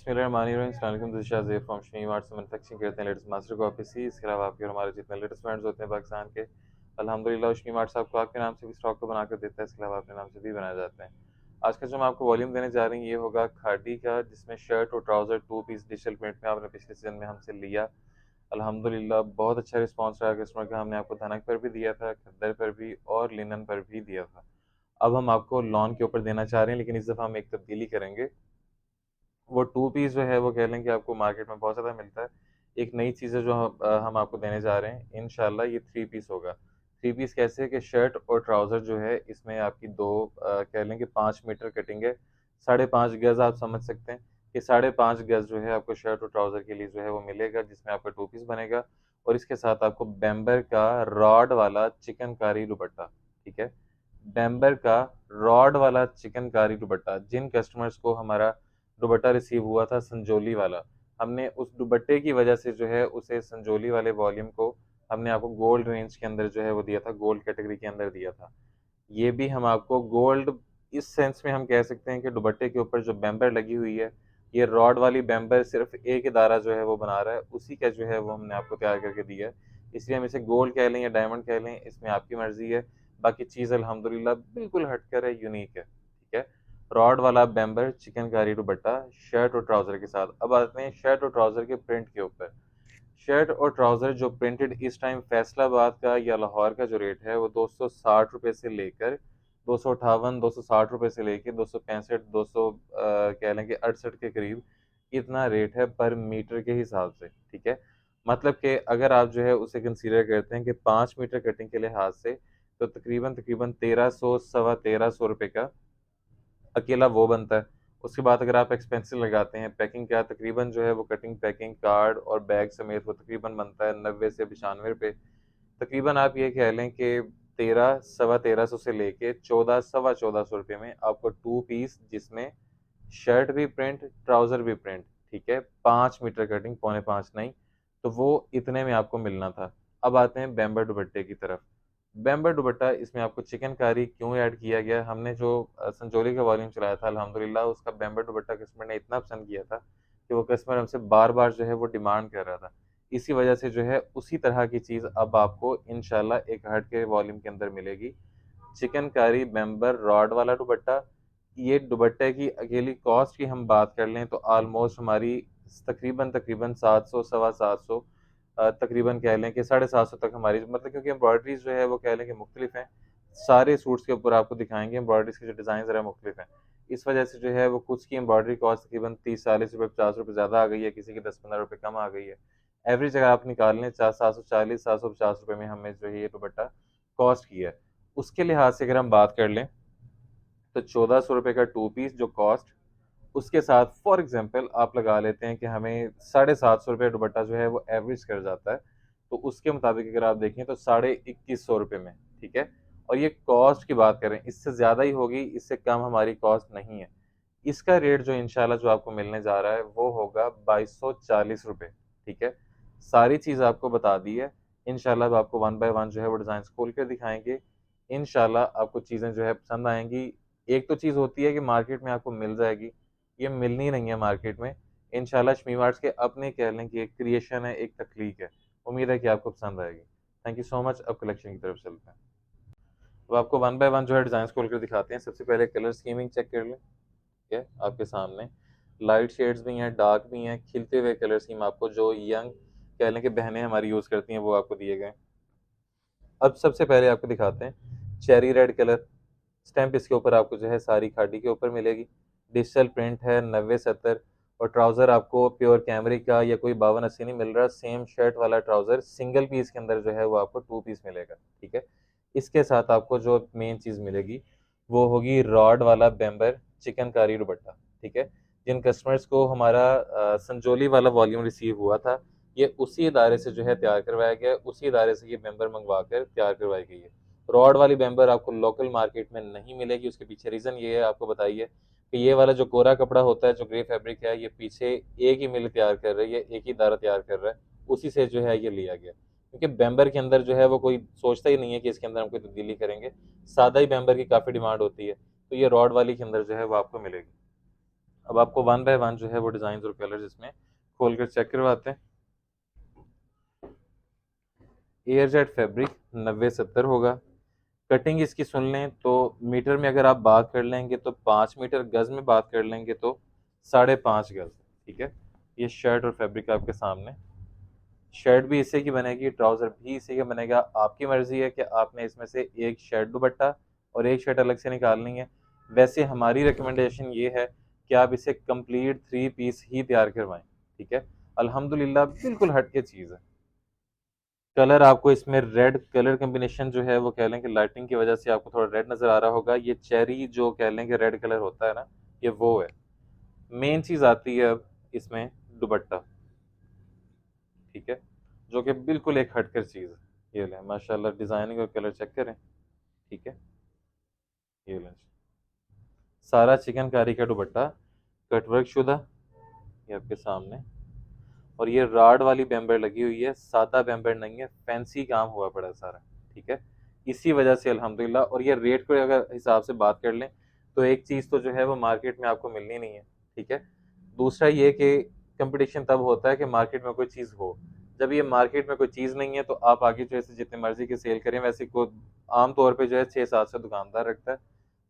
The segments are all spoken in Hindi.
बिस्मिल्लाहिर्रहमानिर्रहीम। अस्सलाम वालेकुम। This is Shazeb from Shami mart से मैन्युफैक्चरिंग करते हैं लेटेस्ट मास्टर कॉपी सी। इसके अलावा आपके और हमारे जितने लेटेस्ट ब्रांड्स होते हैं पाकिस्तान के, अल्हम्दुलिल्लाह शमी मार्ट से आपको आपके नाम से भी स्टॉक को बनाकर देता है। इसके अलावा अपने नाम से भी बनाए जाते हैं। आज का जो मैं आपको वॉल्यूम देने जा रही हूँ ये होगा खादी का, जिसमें शर्ट और ट्राउज़र 2 पीस डिजिटल प्रिंट में आपने पिछले सीज़न में हमसे लिया। अल्हम्दुलिल्लाह बहुत अच्छा रिस्पॉन्स रहा कस्टमर का। हमने आपको धनक पर भी दिया था, खद्दर पर भी और लिनन पर भी दिया था। अब हम आपको लॉन के ऊपर देना चाह रहे हैं, लेकिन इस दफ़ा हम एक तब्दीली करेंगे। वो 2 पीस जो है वो कह लें कि आपको मार्केट में बहुत ज़्यादा मिलता है। एक नई चीज़ है जो हम आपको देने जा रहे हैं, इंशाल्लाह ये 3 पीस होगा। 3 पीस कैसे कि शर्ट और ट्राउज़र जो है इसमें आपकी 2 कह लें कि 5 मीटर कटिंग है। 5.5 गज़ आप समझ सकते हैं कि 5.5 गज़ जो है आपको शर्ट और ट्राउज़र के लिए जो है वो मिलेगा, जिसमें आपका 2 पीस बनेगा और इसके साथ आपको बैम्बर का रॉड वाला चिकनकारी दुपट्टा, ठीक है? बैम्बर का रॉड वाला चिकनकारी दुपट्टा। जिन कस्टमर्स को हमारा दुपट्टा रिसीव हुआ था संजोली वाला, हमने उस दुपट्टे की वजह से जो है उसे संजोली वाले वॉल्यूम को हमने आपको गोल्ड रेंज के अंदर जो है वो दिया था, गोल्ड कैटेगरी के अंदर दिया था। ये भी हम आपको गोल्ड इस सेंस में हम कह सकते हैं कि दुपट्टे के ऊपर जो बैम्बर लगी हुई है, ये रॉड वाली बैम्बर सिर्फ़ एक इदारा जो है वो बना रहा है, उसी का जो है वो हमने आपको तैयार करके दिया है। इसलिए हम इसे गोल्ड कह लें या डायमंड कह लें, इसमें आपकी मर्ज़ी है। बाकी चीज़ अल्हम्दुलिल्लाह बिल्कुल हटकर है, यूनीक है, ठीक है? रॉड वाला बैम्बर चिकनकारी दुपट्टा शर्ट और ट्राउज़र के साथ। अब आते हैं शर्ट और ट्राउज़र के प्रिंट के ऊपर। शर्ट और ट्राउज़र जो प्रिंटेड इस टाइम फैसलाबाद का या लाहौर का जो रेट है वो ₹260 से लेकर 258, ₹260 से लेके 265, 200 कह लें कि 68 के करीब इतना रेट है पर मीटर के हिसाब से, ठीक है? मतलब कि अगर आप जो है उसे कंसीडर करते हैं कि 5 मीटर कटिंग के लिहाज से तो तकरीबन 1300 सवा ₹1300 का अकेला वो बनता है। उसके बाद अगर आप एक्सपेंसेस लगाते हैं पैकिंग का, तकरीबन जो है वो कटिंग, पैकिंग, कार्ड और बैग समेत वो तकरीबन बनता है 90 से 95 रुपए। तकरीबन आप ये कह लें कि 13 सवा 1300 से लेके 14 सवा 1400 रुपए में आपको 2 पीस, जिसमें शर्ट भी प्रिंट, ट्राउज़र भी प्रिंट, ठीक है? 5 मीटर कटिंग, पौने 5 नहीं, तो वो इतने में आपको मिलना था। अब आते हैं बैम्बर दुपट्टे की तरफ। बैम्बर दुपट्टा, इसमें आपको चिकनकारी क्यों ऐड किया गया? हमने जो संचोली का वॉल्यूम चलाया था अल्हम्दुलिल्लाह उसका बैम्बर दुपट्टा कस्टमर ने इतना पसंद किया था कि वो कस्टमर हमसे बार-बार जो है वो डिमांड कर रहा था। इसी वजह से जो है उसी तरह की चीज़ अब आपको इंशाल्लाह एक हट के वॉल्यूम के अंदर मिलेगी। चिकनकारी बैम्बर रॉड वाला दुपट्टा। ये दुपट्टे की अकेली कॉस्ट की हम बात कर लें तो ऑलमोस्ट हमारी तकरीबन 700 सवा 700, तकरीबन कह लें कि 750 तक हमारी, मतलब क्योंकि एम्ब्रॉयडरीज़ जो है वो कह लें कि मुख्तलिफ हैं। सारे सूट्स के ऊपर आपको दिखाएँगे एम्ब्रॉयडरीज़ के जो डिज़ाइन ज़रा मुख्तलिफ हैं। इस वजह से जो है वो कुछ की एम्ब्रॉयडरी कॉस्ट तकरीबन 30-40 रुपए, ₹50 ज़्यादा आ गई है, किसी की 10-15 रुपए कम आ गई है। एवरेज अगर आप निकाल लें 740 ₹750 में हमें जो है ये दुपट्टा कॉस्ट किया है। उसके लिहाज से अगर हम बात कर लें तो ₹1400 का 2 पीस जो कॉस्ट, उसके साथ फॉर एग्ज़ाम्पल आप लगा लेते हैं कि हमें ₹750 दुपट्टा जो है वो एवरेज कर जाता है। तो उसके मुताबिक अगर आप देखें तो ₹2100 में, ठीक है? और ये कॉस्ट की बात करें, इससे ज़्यादा ही होगी, इससे कम हमारी कॉस्ट नहीं है। इसका रेट जो इंशाल्लाह जो आपको मिलने जा रहा है वो होगा ₹2240, ठीक है? सारी चीज़ आपको बता दी है। इंशाल्लाह अब आपको वन बाय वन जो है वो डिज़ाइन्स खोल के दिखाएँगे। इंशाल्लाह आपको चीज़ें जो है पसंद आएँगी। एक तो चीज़ होती है कि मार्केट में आपको मिल जाएगी, ये मिलनी नहीं है मार्केट में। इंशाल्लाह शमी आर्ट्स के अपने कह लें कि एक क्रिएशन है, एक तख्लीक है। उम्मीद है कि आपको पसंद आएगी। Thank you so much. अब कलेक्शन की तरफ चलते हैं। अब आपको वन बाय वन जो है डिज़ाइन्स खोल कर दिखाते हैं। सबसे पहले कलर स्कीमिंग चेक कर लें, ठीक है? आपके सामने लाइट शेड्स भी हैं, डार्क भी हैं, खिलते हुए कलर स्कीम आपको जो यंग कह लें कि बहनें हमारी यूज़ करती हैं वो आपको दिए गए हैं। अब सबसे पहले आपको दिखाते हैं चेरी रेड कलर। स्टैम्प इसके ऊपर आपको जो है सारी खादी के ऊपर मिलेगी। डिजिटल प्रिंट है 90-70 और ट्राउज़र आपको प्योर कैमरिक का या कोई 52-80 नहीं मिल रहा। सेम शर्ट वाला ट्राउज़र सिंगल पीस के अंदर जो है वो आपको 2 पीस मिलेगा, ठीक है? इसके साथ आपको जो मेन चीज़ मिलेगी वो होगी रॉड वाला बैम्बर चिकनकारी दुपट्टा, ठीक है? जिन कस्टमर्स को हमारा संजोली वाला वॉल्यूम रिसीव हुआ था, ये उसी इदारे से जो है तैयार करवाया गया है, उसी इदारे से ये बैम्बर मँगवा कर तैयार करवाई गई है। रॉड वाली बैम्बर आपको लोकल मार्केट में नहीं मिलेगी, उसके पीछे रीज़न ये है आपको बताइए कि ये वाला जो कोरा कपड़ा होता है, जो ग्रे फैब्रिक है, ये पीछे एक ही मिल तैयार कर रही है, एक ही इदारा तैयार कर रहा है, उसी से जो है ये लिया गया। क्योंकि बैम्बर के अंदर जो है वो कोई सोचता ही नहीं है कि इसके अंदर हम कोई तब्दीली करेंगे, सादा ही बैम्बर की काफ़ी डिमांड होती है, तो ये रॉड वाली के अंदर जो है वो आपको मिलेगी। अब आपको वन बाय वन जो है वो डिज़ाइन और कलर्स इसमें खोल कर चेक करवाते हैं। एयर जेट फैब्रिक 90-70 होगा। कटिंग इसकी सुन लें तो मीटर में अगर आप बात कर लेंगे तो 5 मीटर, गज में बात कर लेंगे तो 5.5 गज। ठीक है, ये शर्ट और फैब्रिक आपके सामने। शर्ट भी इसी की बनेगी, ट्राउजर भी इसी का बनेगा। आपकी मर्जी है कि आपने इसमें से एक शर्ट दुपट्टा और एक शर्ट अलग से निकालनी है। वैसे हमारी रिकमेंडेशन ये है कि आप इसे कंप्लीट 3 पीस ही तैयार करवाएं। ठीक है, अल्हम्दुलिल्लाह बिल्कुल हट के चीज़ है। कलर आपको इसमें रेड कलर कॉम्बिनेशन जो है वो कह लें कि लाइटिंग की वजह से आपको थोड़ा रेड नज़र आ रहा होगा। ये चेरी जो कह लें कि रेड कलर होता है ना, ये वो है। मेन चीज़ आती है अब इसमें दुपट्टा। ठीक है, जो कि बिल्कुल एक हटकर चीज़ है। ये लें माशाल्लाह, डिज़ाइनिंग और कलर चेक करें। ठीक है, ये लें जी। सारा चिकनकारी का दुपट्टा कटवर्क शुदा, ये आपके सामने। और ये राड वाली बेम्बर लगी हुई है, सादा बेम्बर नहीं है, फैंसी काम हुआ पड़ा है सारा। ठीक है, इसी वजह से अल्हम्दुलिल्लाह। और ये रेट को अगर हिसाब से बात कर लें तो एक चीज़ तो जो है वो मार्केट में आपको मिलनी नहीं है। ठीक है, दूसरा ये कि कंपटीशन तब होता है कि मार्केट में कोई चीज़ हो। जब ये मार्केट में कोई चीज़ नहीं है तो आप आगे जो है जितने मर्जी की सेल करें। वैसे को आम तौर पे जो है 6-7 दुकानदार रखता है।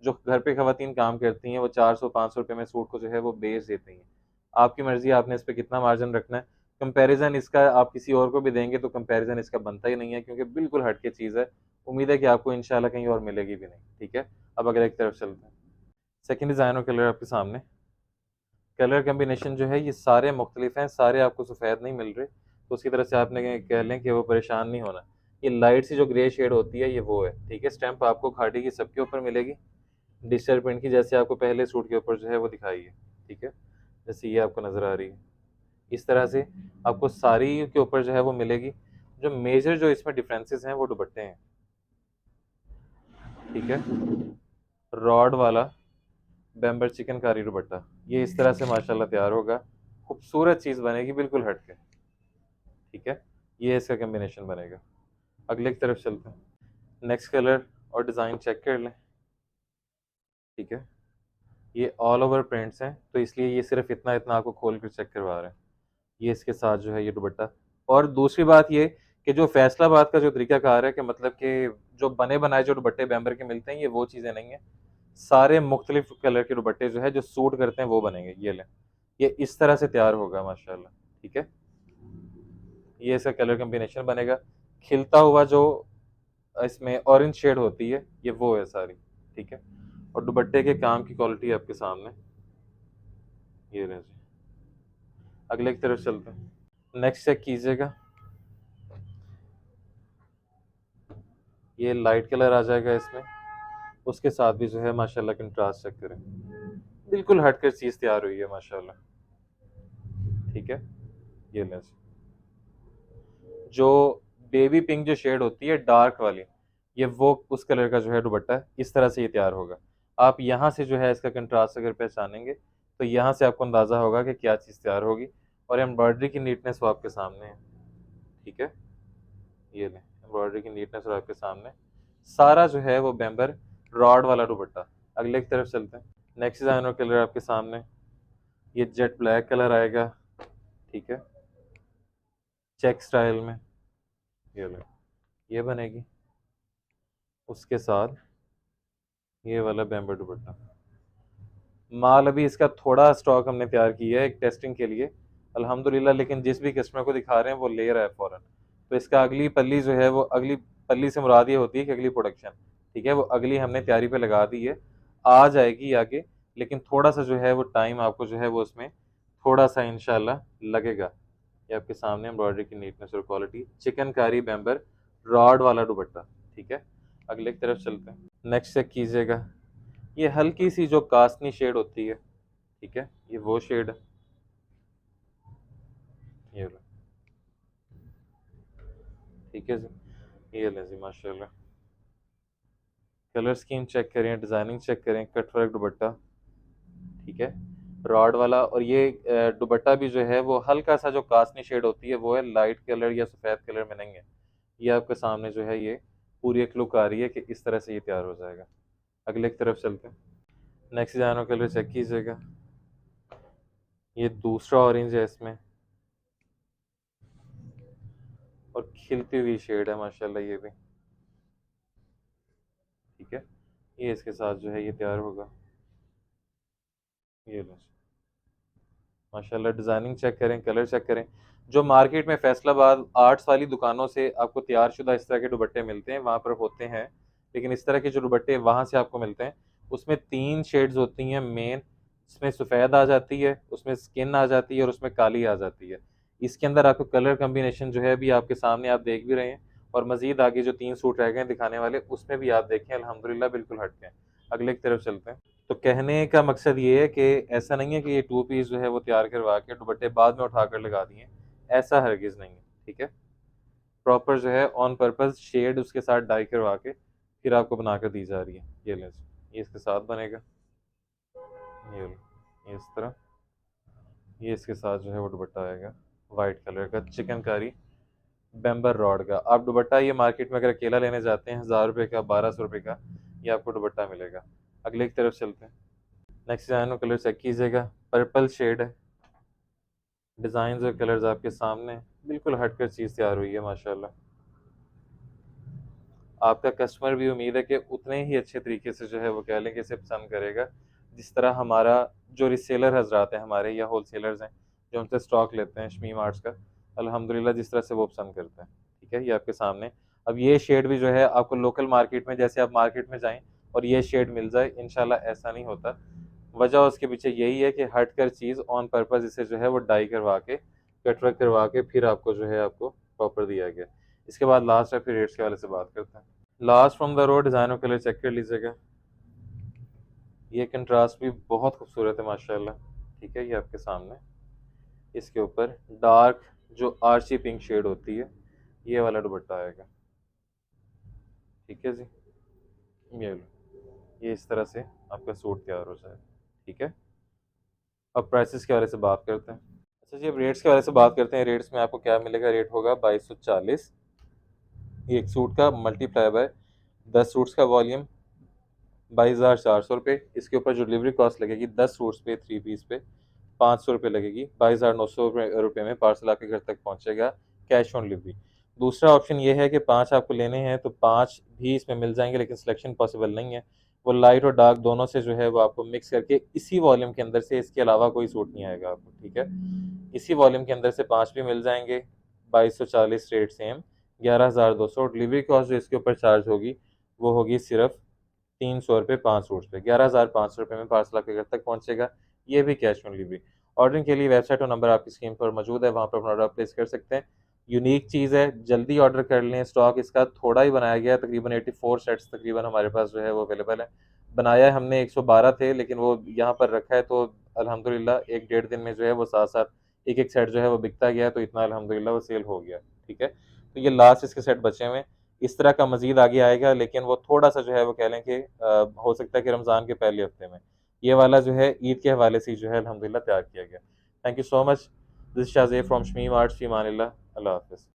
जो घर पे खवातीन काम करती हैं वो 400-500 रुपये में सूट को जो है वो बेच देती हैं। आपकी मर्जी है आपने इस पे कितना मार्जिन रखना है। कंपैरिजन इसका आप किसी और को भी देंगे तो कंपैरिजन इसका बनता ही नहीं है, क्योंकि बिल्कुल हट के चीज़ है। उम्मीद है कि आपको इंशाल्लाह कहीं और मिलेगी भी नहीं। ठीक है, अब अगले एक तरफ चलते हैं। सेकंड डिज़ाइन और कलर आपके सामने। कलर कॉम्बिनेशन जो है ये सारे मुख्तलिफ हैं, सारे आपको सफ़ेद नहीं मिल रहे, तो उसकी तरह से आपने कह लें कि वो परेशान नहीं होना। ये लाइट सी जो ग्रे शेड होती है ये वो है। ठीक है, स्टैंप आपको खाड़ी की सबके ऊपर मिलेगी, डिजिटल प्रिंट की, जैसे आपको पहले सूट के ऊपर जो है वो दिखाई है। ठीक है, जैसे ये आपको नज़र आ रही है, इस तरह से आपको साड़ी के ऊपर जो है वो मिलेगी। जो मेजर जो इसमें डिफरेंसेस हैं वो दुपट्टे हैं। ठीक है, रॉड वाला बैम्बर चिकनकारी दुपट्टा ये इस तरह से माशाल्लाह तैयार होगा। खूबसूरत चीज़ बनेगी बिल्कुल हट के। ठीक है, ये इसका कम्बिनेशन बनेगा। अगले की तरफ चलते हैं। नेक्स्ट कलर और डिज़ाइन चेक कर लें। ठीक है, ये ऑल ओवर प्रिंट्स हैं तो इसलिए ये सिर्फ इतना इतना आपको खोल कर चेक करवा रहे हैं। ये इसके साथ जो है ये दुपट्टा। और दूसरी बात ये कि जो फैसलाबाद का जो तरीकाकार है कि मतलब कि जो बने बनाए जो दुपट्टे बैम्बर के मिलते हैं ये वो चीज़ें नहीं है। सारे मुख्तलिफ कलर के दुपट्टे जो है जो सूट करते हैं वो बनेंगे। ये लें, ये इस तरह से तैयार होगा माशाल्लाह। ठीक है, ये इसका कलर कॉम्बिनेशन बनेगा। खिलता हुआ जो इसमें ऑरेंज शेड होती है ये वो है सारी। ठीक है, और दुपट्टे के काम की क्वालिटी आपके सामने। ये रहे जी। अगले की तरफ चलते हैं। नेक्स्ट चेक कीजिएगा, ये लाइट कलर आ जाएगा इसमें। उसके साथ भी जो है माशाल्लाह कंट्रास्ट चेक करें, बिल्कुल हटकर चीज़ तैयार हुई है माशाल्लाह। ठीक है, ये लें जी। जो बेबी पिंक जो शेड होती है डार्क वाली, ये वो उस कलर का जो है दुपट्टा है। इस तरह से ये तैयार होगा। आप यहाँ से जो है इसका कंट्रास्ट अगर पहचानेंगे तो यहाँ से आपको अंदाज़ा होगा कि क्या चीज़ तैयार होगी। और एम्ब्रॉयडरी की नीटनेस वो आपके सामने है। ठीक है, ये लें एम्ब्रॉयडरी की नीटनेस और आपके सामने। सारा जो है वो बैम्बर रॉड वाला दुपट्टा। अगले की तरफ चलते हैं। नेक्स्ट डिज़ाइनर कलर आपके सामने, ये जेट ब्लैक कलर आएगा। ठीक है, चेक स्टाइल में। ये लो, ये बनेगी। उसके साथ ये वाला बैम्बर दुपट्टा। माल अभी इसका थोड़ा स्टॉक हमने तैयार किया है एक टेस्टिंग के लिए अल्हम्दुलिल्लाह, लेकिन जिस भी कस्टमर को दिखा रहे हैं वो ले रहा है फ़ौरन। तो इसका अगली पल्ली जो है वो अगली पल्ली से मुराद ये होती है कि अगली प्रोडक्शन। ठीक है, वो अगली हमने तैयारी पे लगा दी है, आ जाएगी आगे। लेकिन थोड़ा सा जो है वो टाइम आपको जो है वो उसमें थोड़ा सा इंशाल्लाह लगेगा। ये आपके सामने एम्ब्रॉयडरी की नीटनेस और क्वालिटी, चिकनकारी बैम्बर रॉड वाला दुपट्टा। ठीक है, अगले की तरफ चलते हैं। नेक्स्ट चेक कीजिएगा, ये हल्की सी जो कास्नी शेड होती है। ठीक है, ये वो शेड है। ये लो, ठीक है जी। ये लें जी माशाल्लाह, कलर स्कीम चेक करें, डिज़ाइनिंग चेक करें, कटवर्क दुपट्टा। ठीक है, रॉड वाला। और ये दुपट्टा भी जो है वो हल्का सा जो कास्नी शेड होती है वो है, लाइट कलर या सफ़ेद कलर में नहीं है। ये आपके सामने जो है ये पूरी एक लुक आ रही है कि इस तरह से ये तैयार हो जाएगा। अगले की तरफ चलते हैं। नेक्स्ट डिज़ाइनर कलर चेक कीजिएगा, ये दूसरा ऑरेंज है इसमें, और खिलती हुई शेड है माशाल्लाह ये भी। ठीक है, ये इसके साथ जो है ये तैयार होगा। ये लो माशाल्लाह, डिज़ाइनिंग चेक करें, कलर चेक करें। जो मार्केट में फैसलाबाद आर्ट्स वाली दुकानों से आपको तैयार शुदा इस तरह के दुपट्टे मिलते हैं, वहाँ पर होते हैं, लेकिन इस तरह के जो दुपट्टे वहाँ से आपको मिलते हैं, उसमें 3 शेड्स होती हैं मेन। इसमें सफ़ेद आ जाती है, उसमें स्किन आ जाती है और उसमें काली आ जाती है। इसके अंदर आपको कलर कॉम्बिनेशन जो है अभी आपके सामने आप देख भी रहे हैं, और मज़ीद आगे जो 3 सूट रह गए हैं दिखाने वाले, उसमें भी आप देखें अल्हम्दुलिल्लाह बिल्कुल हट के हैं। अगले की तरफ चलते हैं। तो कहने का मकसद ये है कि ऐसा नहीं है कि ये 2 पीस जो है वो तैयार करवा के दुपट्टे बाद में उठाकर लगा दिए, ऐसा हरगिज़ नहीं है, ठीक है? प्रॉपर जो है ऑन पर्पज़ शेड उसके साथ डाई करवा के फिर आपको बनाकर दी जा रही है। ये लें जी, ये इसके साथ बनेगा, ये लो, ये इस तरह, ये इसके साथ जो है वो दुपट्टा आएगा, वाइट कलर का चिकनकारी बैम्बर रॉड का। आप दुपट्टा ये मार्केट में अगर अकेला लेने जाते हैं ₹1000 का, ₹1200 का, ये आपको दुपट्टा मिलेगा। अगले की तरफ चलते हैं। नेक्स्ट डिज़ाइन में कलर चेक कीजिएगा, पर्पल शेड है। डिज़ाइंस और कलर्स आपके सामने हैं। बिल्कुल हटकर चीज़ तैयार हुई है माशाल्लाह। आपका कस्टमर भी उम्मीद है कि उतने ही अच्छे तरीके से जो है वो कह लें कि इसे पसंद करेगा, जिस तरह हमारा जो रीसेलर हज़रात हैं हमारे या होलसेलर्स हैं, जो हमसे स्टॉक लेते हैं शमीम आर्ट्स का, अल्हम्दुलिल्लाह जिस तरह से वो पसंद करते हैं। ठीक है, ये आपके सामने। अब ये शेड भी जो है आपको लोकल मार्केट में, जैसे आप मार्केट में जाएँ और ये शेड मिल जाए, इंशाल्लाह ऐसा नहीं होता। वजह उसके पीछे यही है कि हट कर चीज़ ऑन पर्पज़ इसे जो है वो डाई करवा के, कटवर्क करवा के फिर आपको जो है आपको प्रॉपर दिया गया। इसके बाद लास्ट है, फिर रेट्स के हवाले से बात करते हैं। Last from the road design और कलर चेक कर लीजिएगा। ये कंट्रास्ट भी बहुत खूबसूरत है माशाल्लाह। ठीक है, ये आपके सामने। इसके ऊपर डार्क जो आर्ची पिंक शेड होती है, ये वाला दुपट्टा आएगा। ठीक है जी, ये लो, ये इस तरह से आपका सूट तैयार हो जाए। ठीक है, अब प्राइसेस के बारे से बात करते हैं। अच्छा जी, अब रेट्स के बारे से बात करते हैं। रेट्स में आपको क्या मिलेगा, रेट होगा 2240। ये एक सूट का मल्टीप्लाई बाय 10 सूट्स का वॉल्यूम 22,400 रुपये। इसके ऊपर जो डिलीवरी कॉस्ट लगेगी 10 सूट्स पे 3 पीस पे 500 रुपये लगेगी। 22,900 रुपये में पार्सल आपके घर तक पहुंचेगा, कैश ऑन डिलीवरी। दूसरा ऑप्शन ये है कि 5 आपको लेने हैं तो 5 भी इसमें मिल जाएंगे, लेकिन सिलेक्शन पॉसिबल नहीं है। वो लाइट और डार्क दोनों से जो है वो आपको मिक्स करके इसी वॉल्यूम के अंदर से, इसके अलावा कोई सूट नहीं आएगा आपको। ठीक है, इसी वॉल्यूम के अंदर से 5 भी मिल जाएंगे। 2240 रेट सेम, 11,200। डिलीवरी कॉस्ट जो इसके ऊपर चार्ज होगी वो होगी सिर्फ 300 रुपये 5 सूट्स पे, 11,500 रुपये में पार्सल आपके घर तक पहुंचेगा, ये भी कैश ऑन डिलीवरी। ऑर्डरिंग के लिए वेबसाइट और नंबर आपकी स्क्रीन पर मौजूद है, वहाँ पर अपना ऑर्डर प्लेस कर सकते हैं। यूनिक चीज़ है, जल्दी ऑर्डर कर लें। स्टॉक इसका थोड़ा ही बनाया गया है, तकरीबन 84 सेट्स तकरीबन हमारे पास जो है वो अवेलेबल है। बनाया है हमने 112 थे, लेकिन वो यहाँ पर रखा है तो अल्हम्दुलिल्लाह 1 डेढ़ दिन में जो है वो साथ-साथ एक-एक सेट जो है वो बिकता गया, तो इतना अल्हम्दुलिल्लाह वो सेल हो गया। ठीक है? तो ये लास्ट इसके सेट बचे हुए हैं। इस तरह का मज़ीद आगे आएगा, लेकिन वो थोड़ा-सा जो है वो कह लें कि हो सकता है कि रमज़ान के पहले हफ्ते में। ये वाला जो है ईद के हवाले से जो है अल्हम्दुलिल्लाह तैयार किया गया। Thank you so much. This is Shazeb from Shamim arts, फ़ी अमानिल्लाह। अल्लाह हाफ़िज़।